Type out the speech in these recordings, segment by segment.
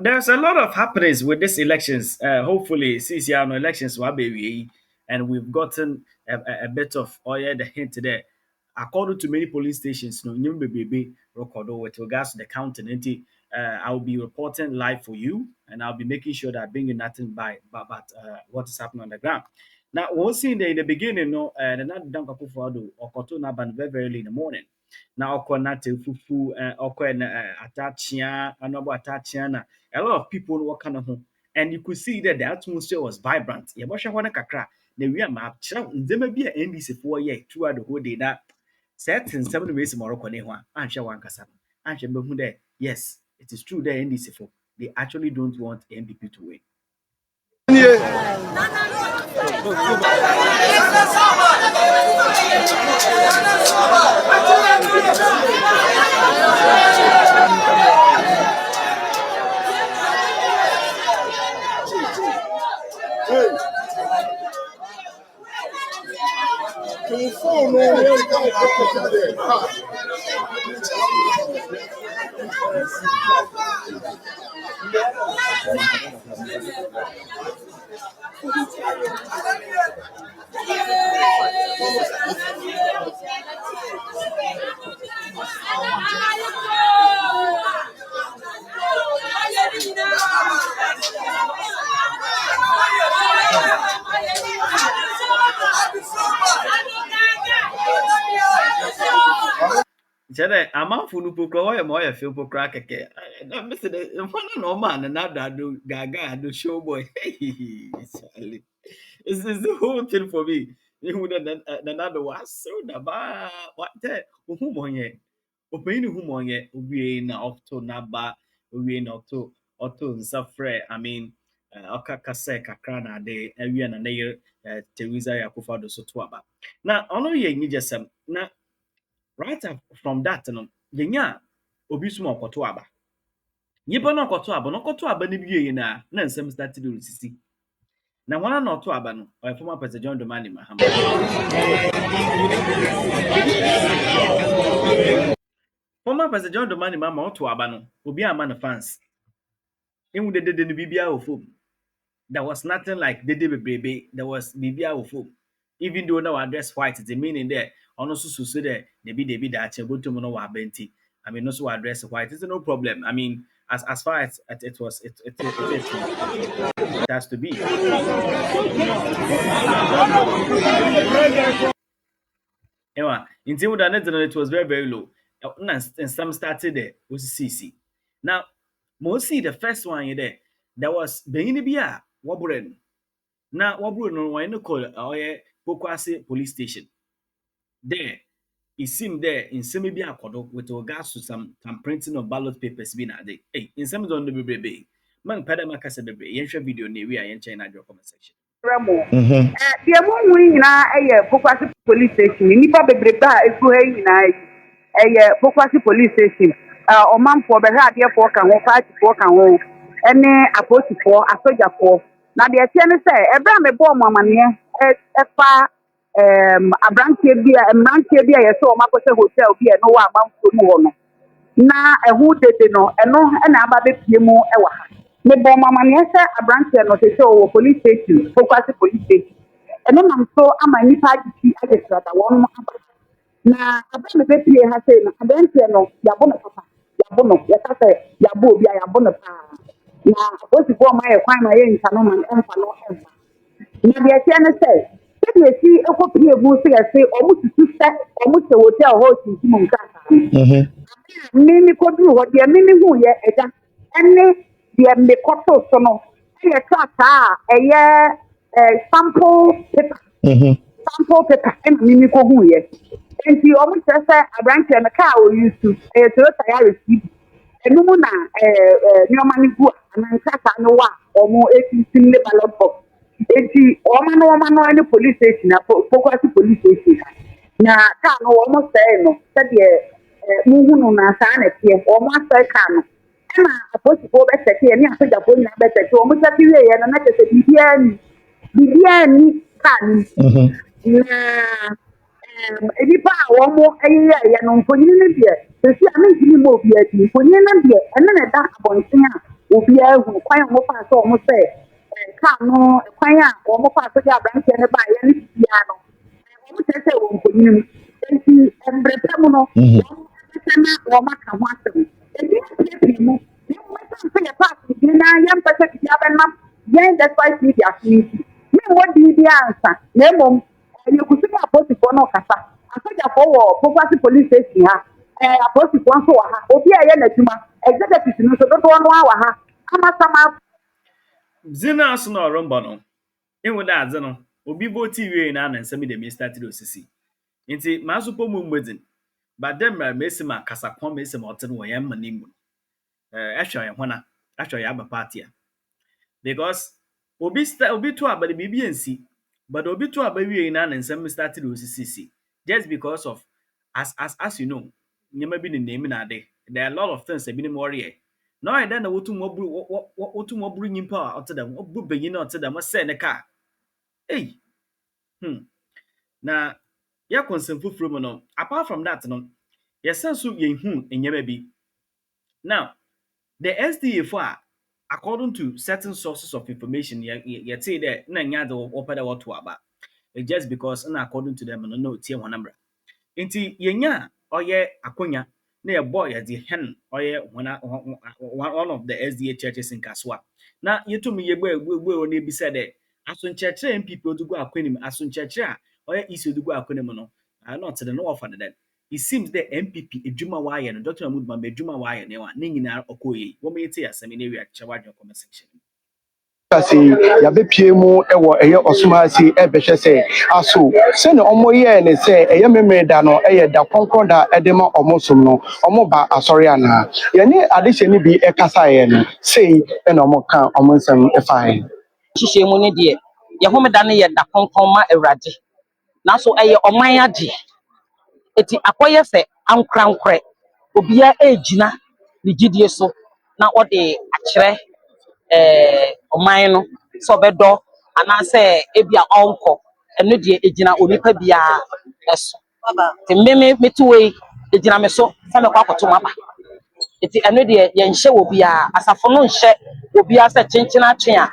there's a lot of happenings with these elections. Hopefully, since you know elections, and we've gotten a bit of oil the hint there. According to many police stations, no, baby record with regards to the counting. I'll be reporting live for you, and I'll be making sure that I bring you nothing but what is happening on the ground. Now, one thing in the beginning, no, the not done for or very very early in the morning. Now, Okonate Fufu, Okon Atachia, Anobo Atachia, a lot of people were kind of home. And you could see that the atmosphere was vibrant. Yabosha wana kakra, na we are map, there may be an NDC 4 year throughout the whole day that certain 7 ways Morocco Newa, and Shawan Kasam, and Shabu yes, it is true the NDC 4. They actually don't want NPP to win. Jere, amanfo no pokra why am I feel pokra keke. Na me say the one no man na that do gaga do show boy. Charlie. It's the whole thing for me. You know na was so da ba what the who monye. Opini who monye we na octo na ba we na octo nsafre. I mean aka kase kakra na de awie na ye Teresa Yakufa do so to aba. Na ono ye nyi jesem na right from that no yenya obi suma ọkọtọ aba nyimpa no ọkọtọ aba no wie na nsɛm start de resisi na wana na ọtọ aba no ɔyɛ former president John Dramani Mahama former president John Dramani Mahama ọtọ aba no obi ama no fans ehu dede no bibia wɔ fam there was nothing like dede bebrebe there was bibia wɔ fam even though now address white the meaning there ɔno nso susu dɛ debi da akyɛ botum no wɔ abɛnti I mean also address white it's no problem I mean as far as it was it has to be Ewa, nti wo da net it was very very low na some started there was CC now mostly the first one you there was benyin bi a wɔborɛ no na wɔborɔ no wɔn no call ɔyɛ Pokwase police station there it seemed there in some maybe akodo with regards to some printing of ballot papers be na dey in some don do bebrebe man pada makasa bebrebe yɛhwɛ video na ewi a yɛnkyɛn na adwo comment section deɛ mohu yi nyinaa ɛyɛ Pokwase police station nnipa bebrebe a ɛgu ha yi nyinaa yi ɛyɛ Pokwase police station ɔmanfoɔ bɛhwɛ adeɛfoɔ ka ho paatifoɔ ka ho ɛne apolisifoɔ asogyafoɔ na deɛ ɛteɛ ne sɛ ɛberɛ a mebɔɔ mo amanneɛ ɛfa mmeranteɛ bi a yɛsɛ ɔmo akɔhyɛ hotel bi a ɛno wɔ amanfoɔ mu hɔ no na ɛho dede no ɛno ɛna aba bɛpie mu ɛwɔ ha mebɔ mama ne sɛ aberanteɛ no sɛ ɔwɔ police station Pokwase police station ɛno nam so ama nnipa agyekyi agye srada wɔn aba na abɛn me bɛpie ha sɛ no aberanteɛ no yɛabɔ no papa yɛabɔ no yɛka sɛ yɛabɔ obi a yɛabɔ no paa na apolisifoɔ ɔma yɛ kwan ma yɛnka no ma ɛmfa no ɛmfa na deɛ ɛteɛ ne sɛ sɛdeɛ ɛsi ɛkɔpie mu sɛ yɛse ɔmo susu sɛ ɔmo hyɛ hotel hɔ tuntum nkrataa mimi koduru hɔ deɛ mimi hu yɛ ɛda ɛne deɛ mmekɔto so no ɛyɛ krataa a ɛyɛ sample paper sample paper ɛna mimi kɔ hu yɛ nti ɔmo kyerɛ sɛ aberanteɛ no kaa oyi su ɛyɛ Toyota Yaris ɛno mu na nneɛma no gu anaa nkrataa no wɔ a ɔmo etintim ne ballot box nti ɔma no ne police station na Pokwase police station na kaa no ɔmo sɛɛ no sɛdeɛ muhu no na saa na ɛteɛ ɔmo asɛe kaa no ɛna apolisifoɔ bɛsɛke ɛne asogyafoɔ nyinaa bɛsɛke ɔmo sɛke wieɛ no na kyɛ sɛ biribiara ni kaa no na nnipa a wɔmo ɛyeyɛeɛ no mfonyin no deɛ sɛsi a mentumi ma obi adi mfonyin no deɛ ɛne na ɛda abɔnten a obiara hu kwan a wɔfa so wɔn sɛ kaa no kwan a wɔfa so de aberanteɛ no baeɛ no biara no wɔn kyerɛ sɛ wɔ mfonin mu nti mmerɛ pɛ mu no wɔn ɛsɛ na wɔn aka ho asɛm ebi apirapira mu na wɔn ɛsɛ nso yɛ paaki bi na yɛmpɛ sɛ bibi abɛnam yɛn despite media so yi ti mmemmɔ dii bi ansa na mmom yɛkusi ne apolisifoɔ no kasa asogyafoɔ wɔ popasi police station ha apolisifoɔ nso wɔ ha obi a ɛyɛ n'adwuma executive no nso dodoɔ no wɔ ha amasama. Zina so na ɔrembɔ no ehu dɛ adze no obi vote wie na nsɛm de me start de osisi nti maa so pɔ mu mmɔdzen but dɛ mmerɛ mesi ma kasakɔn mesi ma ɔte no wɔ yɛn mma mu ɛhwɛ yɛn ho na ahwɛ yɛn aba party a because obi to aba de biribi ansi but obi to aba wie na nsɛm start de osisi just because of as you know nneɛma bi ne name na ade there are a lot of things ebinom wɔreyɛ na ɔyɛ dɛ na wotum wɔburu nyimpa a ɔte dɛm wɔburu benyin a ɔte dɛm sɛ ne kaa ei hmm na yɛkɔ nsɛm foforɔ mu no apart from that no yɛsan so yɛnhu nneɛma bi now the SDA for according to certain sources of information yɛtee dɛ na nyɛ ade wɔpɛ dɛ wɔto aba it's just because na according to them no na otie wɔn number nti yɛnya a ɔyɛ akonya na yɛbɔ yɛde hen ɔyɛ one of the SDA churches in Kaswa. Na yɛtumi yɛbɔ wɔ na ebisa dɛ asonkyerɛkyerɛ MPP ɔde gu akɔnim asonkyerɛkyerɛ a ɔyɛ isi ɔde gu akɔnim no na ɔte dɛ na wɔfa ne dɛ it seems dɛ MPP edwuma wɔayɛ no Dr. Mahmood Bamba edwuma wɔayɛ no ne nyinaa ɔkɔ yie wɔn yɛte asɛm ne wi akyerɛ wadwene comment section. Kasi yabepie mu ɛwɔ ɛyɛ ɔsomasi ɛbɛhwɛ sɛ aso sɛne ɔmo yɛɛ ne sɛ ɛyɛ memere da no ɛyɛ da kɔnkɔn da ɛde ma ɔmo som no ɔmo ba asɔre anaa yɛne adehyɛ no bi ɛkasaeɛ no sei ɛna ɔmo ka ɔmo nsɛm ɛfaeɛ. Nhyehyɛ mu ne deɛ yɛ homeda no yɛ da kronkron ma Awurade nanso ɛyɛ ɔman agye eti akɔyɛ sɛ ankorankorɛ obiara egyina ne gyidie so na ɔde akyerɛ ɔman no sɛ ɔbɛdɔ anaasɛ ebi a ɔnkɔ ɛno deɛ egyina onipa biara ɛso te metu wei egyina me so sɛ mekɔ akɔto mu aba eti ɛno deɛ yɛnhyɛ wɔ biara asafo no nhyɛ obiara sɛ kyenkyen atwe a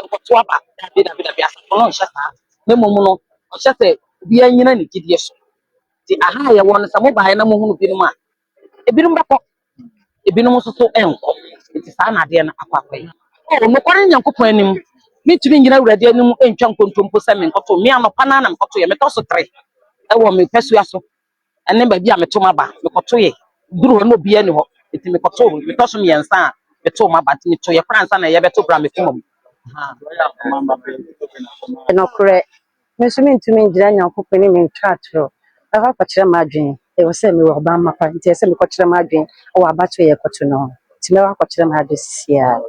nkɔto aba dabi asafo no nhyɛ saa na mmom no ɔhyɛ sɛ obiara nyina ne gyidie so ti aha a yɛwɔ no sɛ mobaeɛ na mohunu binom a ebinom bɛkɔ ebinom nso so ɛnkɔ nti saa na adeɛ no akɔ akɔyɛ nokware nyankopɔn anim metumi nyina Awurade anim ntwa nkontompo sɛ menkɔto me anɔpa na mekɔto yɛ metɔ so tere ɛwɔ me pɛsua so ɛne baabi a meto maba mekɔto yɛ duru hɔ no obiara ni hɔ nti mekɔto metɔ so mmiɛnsa a meto maba nti meto yɛ kora nsa na yɛbɛto bra me koma mu nokorɛ me nso mentumi ngyina nyankopɔn ne mentwa atoro ɛhɔ akɔkyerɛ m'adwene ɛwɔ sɛ mewɔ ɔbaa mapa nti ɛsɛ mekɔkyerɛ m'adwene ɛwɔ abato yɛ kɔto no ho nti mɛwɔ akɔkyerɛ m'adwene sisiaa.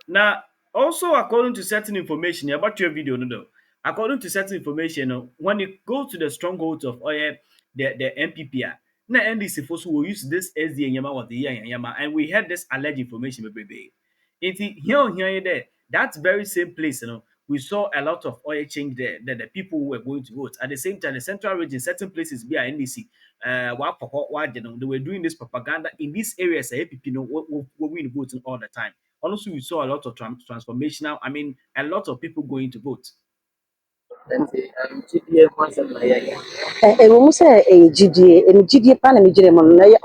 Now, also according to certain information, about your video, no, according to certain information, when you go to the strongholds of the MPP, na NDC folks will use this as the Yama or the Yama, and we had this alleged information, baby. Here, there, that very same place, we saw a lot of oil change there that the people were going to vote. At the same time, the central region, certain places via NDC, they were doing this propaganda in these areas. APP, were winning voting all the time. Also, we saw a lot of transformational. I mean, a lot of people going to vote. ɛwɔ mu sɛ ɛyɛ gyidie ɛno gyidie pa na megyina mu no na ɛyɛ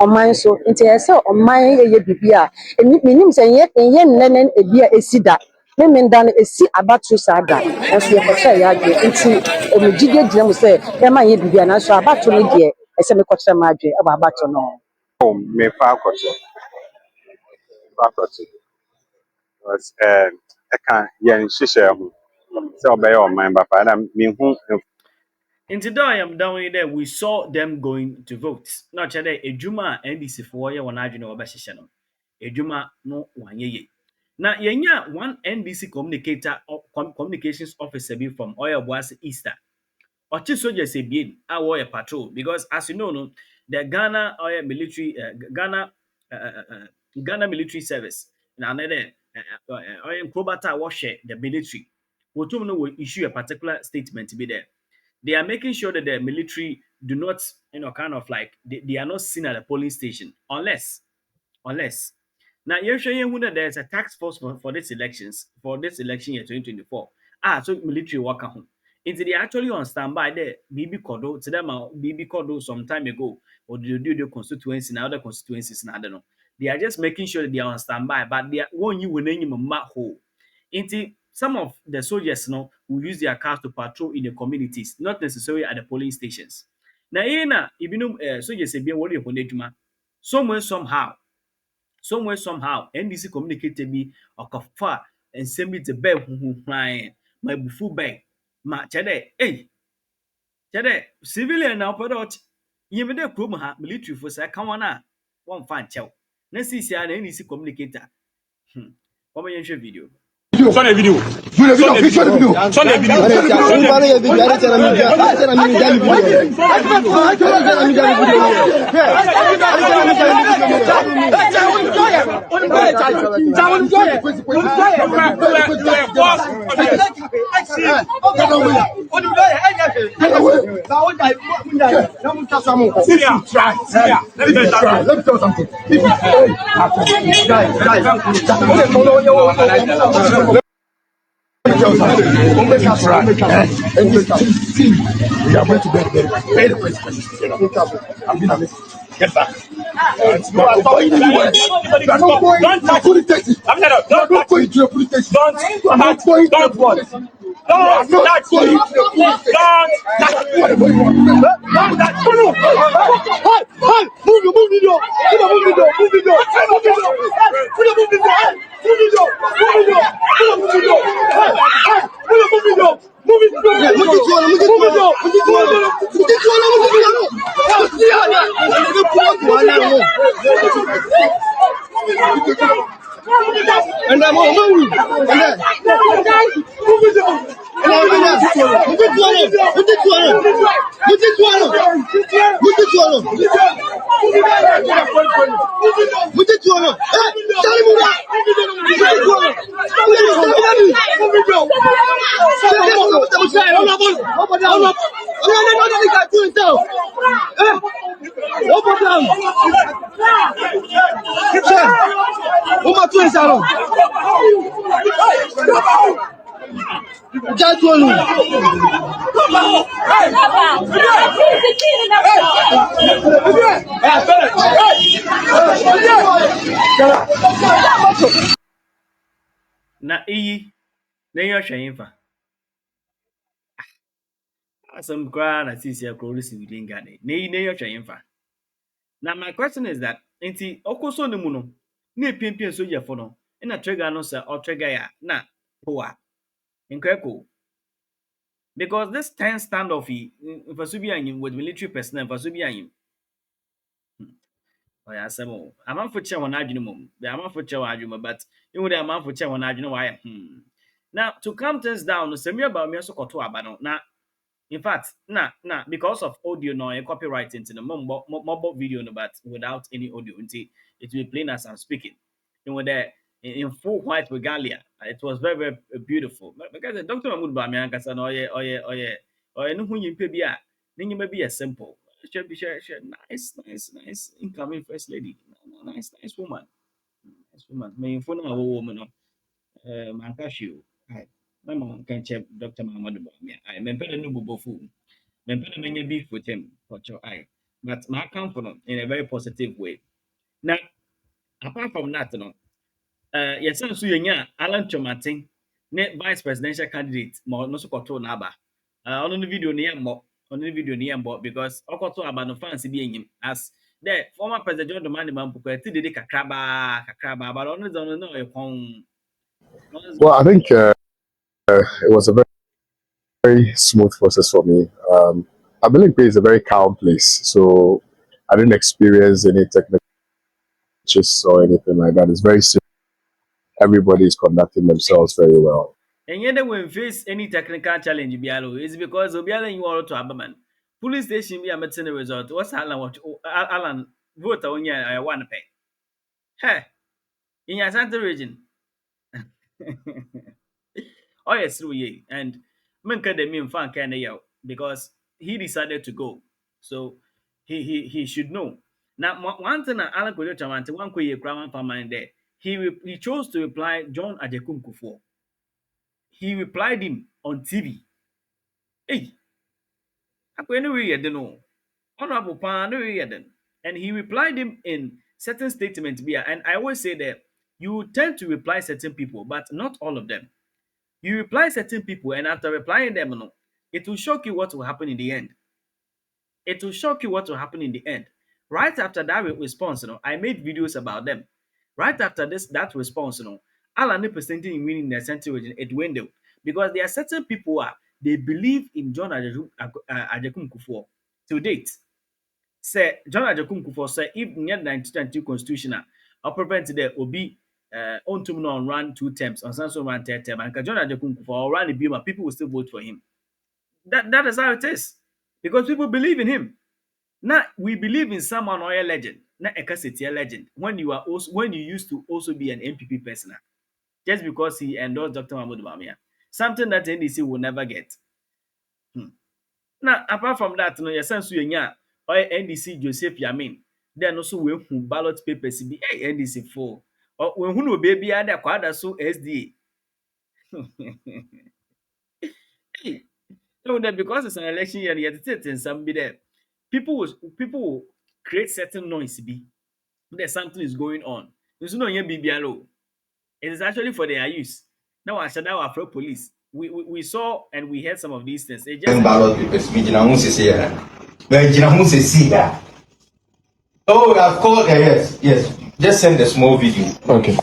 ɔman so nti ɛyɛ sɛ ɔman yɛ biribi a menim sɛ nyɛ nnɛ ne ebi a esi da me menda no esi abato saa da nanso yɛkɔkyerɛ yɛ adwene nti ɛno gyidie gyina mu sɛ yɛma nyɛ biribi a nanso abato no deɛ ɛsɛ mekɔkyerɛ m'adwene ɛwɔ abato no. Mefa akɔto because ɛka yɛn nhyehyɛ ho sɛ ɔbɛyɛ ɔman papa na mehu. In today, I'm down there. We saw them going to vote. Not today. Ejuma NDC for you when I know about Shishano. Ejuma no one ye. Now, yenya one NDC communicator or communications officer be from Oil was Easter. Ọchị soldiers ebien a wɔyɛ patrol because as you know no the Ghana ɔyɛ military Ghana military service na another ɔyɛ nkrobata a wɔhwɛ the military wɔtum no will issue a particular statement be there. They are making sure that the military do not kind of like they are not seen at the polling station unless Now you're showing who that there's a task force for this elections for this election year 2024. Ah, so military worker home. Until they actually on standby there, BB Kodo to them BB Kodo some time ago, or they do the constituency and other constituencies and I don't know. They are just making sure that they are on standby, but they are one you will name a map hole. Until some of the soldiers will use their cars to patrol in the communities, not necessarily at the polling stations. Now, if you know soldiers say, what do you somewhere, somehow somehow NDC communicated bi ɔkɔfa nsɛm bi te bɛɛ huhuhan ma ebufu bɛɛ ma kyerɛ civilian na ɔpɛ dɛ ɔkye yɛmɛ dɛ kurom ha military fo sɛ ɛka wɔn a wɔmfa nkyɛw na sisi a na NDC communicator wɔn yɛn hwɛ video. Sonne vidéo. Sonne vidéo. Sonne vidéo. Let me tell you something. See, we are going to pay the consequences. I'm being amazing. Get back. You are not going anywhere. You are not going to the police station. You are not going to the police station. You are not going to the police station. Don't touch me. Don't touch me. Don't touch me. Hey, move video. Move video. Move video. Move video. Move video. Move video. Move video. Move video. Hey, move video. Move video. And I'm all moving. Na iyi na yɛn hwɛ yɛn fa asɛm koraa na sisi akoro si within Ghana na iyi na yɛn hwɛ yɛn fa. Now my question is that nti ɔkɔ no mu no na epiepie sogyafo no na trigger no sɛ ɔtrigger ya na poa nkɛko because this ten standoff yi mfaso bi anyim with military personnel mfaso bi anyim ɔyɛ asɛm o amanfo kyerɛ wɔn adwene mu the amanfo kyerɛ wɔn adwene mu but ihu de amanfo kyerɛ wɔn adwene wɔayɛ now to calm things down no sɛ mi aba mi nso kɔto aba no na in fact because of audio no copyright into the mobile video no but without any audio until it will be playing as I'm speaking. And with the in full white regalia, it was very very beautiful. But because the doctor Mahmoud Bamian kasa no oh yeah no who you pay bia, then you may be a simple. She, nice incoming first lady, nice woman, nice woman. May phone a woman no mankashiu. My mom can check Dr. Mahmoud Bamian. I remember the new bubofu. Mempɛ many beef with him for your eye. But my account for them in a very positive way. Now, apart from that, yes, so you Alan Chomatin, net vice presidential candidate, more no so control naba. On the video near more on the video near more because Okoto about no fancy being him as the former president John Demand man did kakraba, but on the don't know a home. Well, I think it was a very smooth process for me. I believe it's a very calm place, so I didn't experience any technical glitches or anything like that. It's very simple. Everybody is conducting themselves very well. And yet, when face any technical challenge, Bialo, it's because Obiala you are to Abaman. Police station be a medicine result. What's Alan? What Alan vote on your I want to pay? Hey, in your Santa region. Oh, yes, through ye. And Menka de mean fan can because he decided to go. So he should know. Now, one thing Alan could do, one could you grab for mine there. he chose to reply John Ajekum Kufuor. He replied him on TV. Hey, akwa no we yɛ no. Honorable Pan no we yɛ and he replied him in certain statements. And I always say that you tend to reply certain people, but not all of them. You reply certain people, and after replying them, no, it will shock you what will happen in the end. It will shock you what will happen in the end. Right after that response, I made videos about them. Right after that response, Alan presenting in winning the central region, it dwindled because there are certain people they believe in John Ajekum Kufuor to date. Say John Ajekum Kufuor say if near 1992 constitution prevent the obi on to no run 2 terms on some run 3 term and John Ajekum Kufuor run the Bima, people will still vote for him. That is how it is because people believe in him. Now we believe in someone or a legend, not a cassette legend. When you used to also be an MPP person, just because he endorsed Dr. Mahmoud Bamia, something that NDC will never get. Now apart from that, no, your sense or NDC Joseph Yamin, then also we who ballot papers be NDC for or when who baby other quadra so SDA. So that because it's an election year, yet it's in some be there. People will create certain noise be that something is going on. There's no BBLO. It is actually for their use. Now I said our pro police. We saw and we heard some of these things. It just Ballot papers, me jina hun sisi ya. Me jina hun sisi ya. Oh, I've called. Yes, yes. Just send a small video. Okay.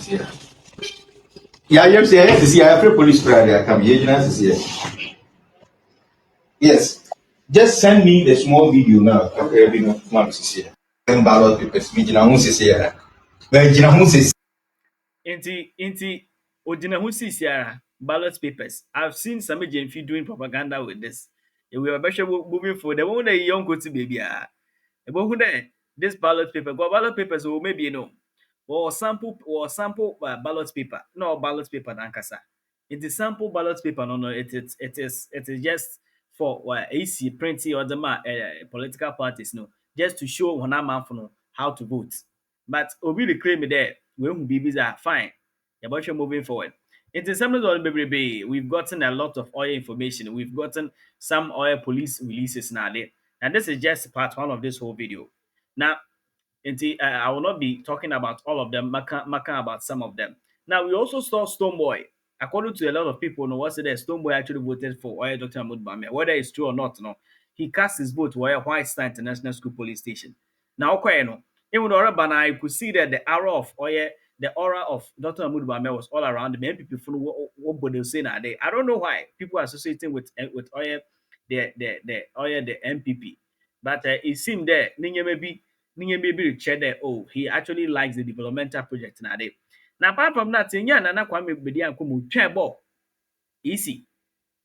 Yeah, you say yes. See, I have police prayer. Come here, jina sisi ya. Yes. Just send me the small video now. Okay, we know ma'am sisi ya. Ballot papers, me jina hun sisi ya. Me jina hun sisi. Inti Ojina who sees ballot papers. I've seen some Jenfi doing propaganda with this. We are better moving for the one that young go to baby. About who there this ballot paper. Go ballot papers or maybe or sample ballot paper. No ballot paper nankasa. It is sample ballot paper. No, it is just for AC printing or the political parties. No, just to show one man for no how to vote. But Obi claim there when babies are fine. Yeah, but you're moving forward. Into some of the baby, we've gotten a lot of oil information. We've gotten some oil police releases now there. And this is just part one of this whole video. Now, I will not be talking about all of them, maka about some of them. Now, we also saw Stoneboy. According to a lot of people, no, what's it that Stoneboy actually voted for Oya Dr. Mahmoud Bamia. Whether it's true or not, no, he cast his vote to Oya White Star International School Police Station. Now, okay, no, even though Bana, you could see that the aura of Dr. Mahmoud Bamia was all around him. Many people what they say nowadays. I don't know why people are associating with Oya, the MPP. But it seemed that maybe check that oh he actually likes the developmental project now. Now apart from that, Nana Kwame Bedi and Kumu ball easy.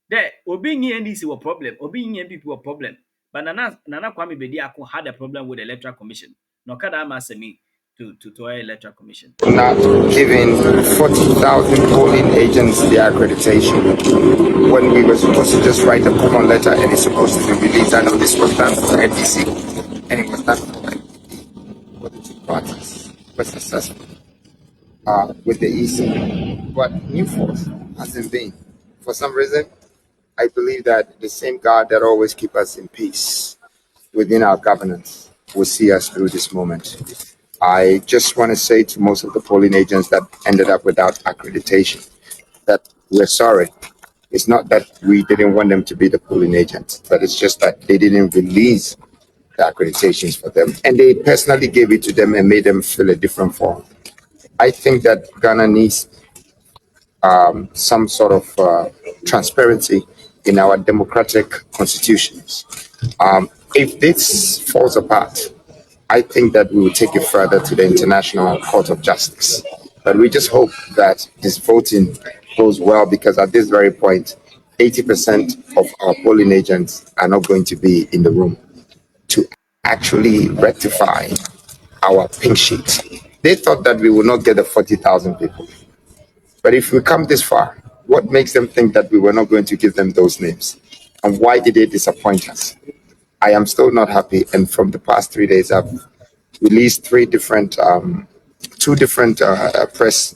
There Obi NDC were problem, Obi NPP were problem. But Nana Kwame Bedi had a problem with the electoral commission. No kada me to our electoral commission. Not giving 40,000 polling agents their accreditation when we were supposed to just write a common letter and it's supposed to be released. I know this was done for NDC and it was done for NDC, for the two parties were successful with the EC. But New Force hasn't been. For some reason, I believe that the same God that always keeps us in peace within our governance will see us through this moment. I just want to say to most of the polling agents that ended up without accreditation that we're sorry. It's not that we didn't want them to be the polling agents, but it's just that they didn't release the accreditations for them. And they personally gave it to them and made them fill a different form. I think that Ghana needs some sort of transparency in our democratic constitutions. If this falls apart, I think that we will take it further to the International Court of Justice. But we just hope that this voting goes well because at this very point, 80% of our polling agents are not going to be in the room to actually rectify our pink sheet. They thought that we would not get the 40,000 people. But if we come this far, what makes them think that we were not going to give them those names? And why did they disappoint us? I am still not happy. And from the past 3 days, I've released two different press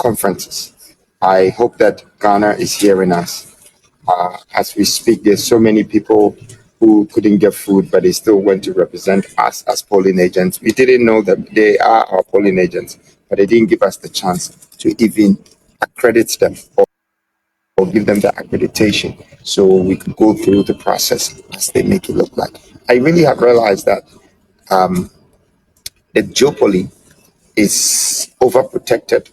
conferences. I hope that Ghana is hearing us. As we speak, there's so many people who couldn't get food, but they still went to represent us as polling agents. We didn't know that they are our polling agents, but they didn't give us the chance to even accredit them or give them the accreditation so we could go through the process as they make it look like. I really have realized that the duopoly is overprotected,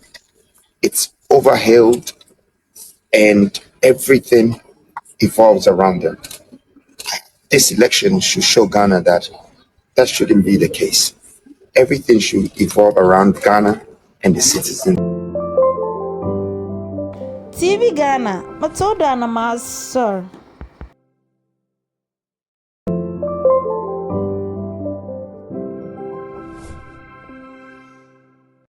it's overhailed, and everything evolves around them. This election should show Ghana that that shouldn't be the case. Everything should evolve around Ghana and the citizens. TV Ghana, Matoda na Masor.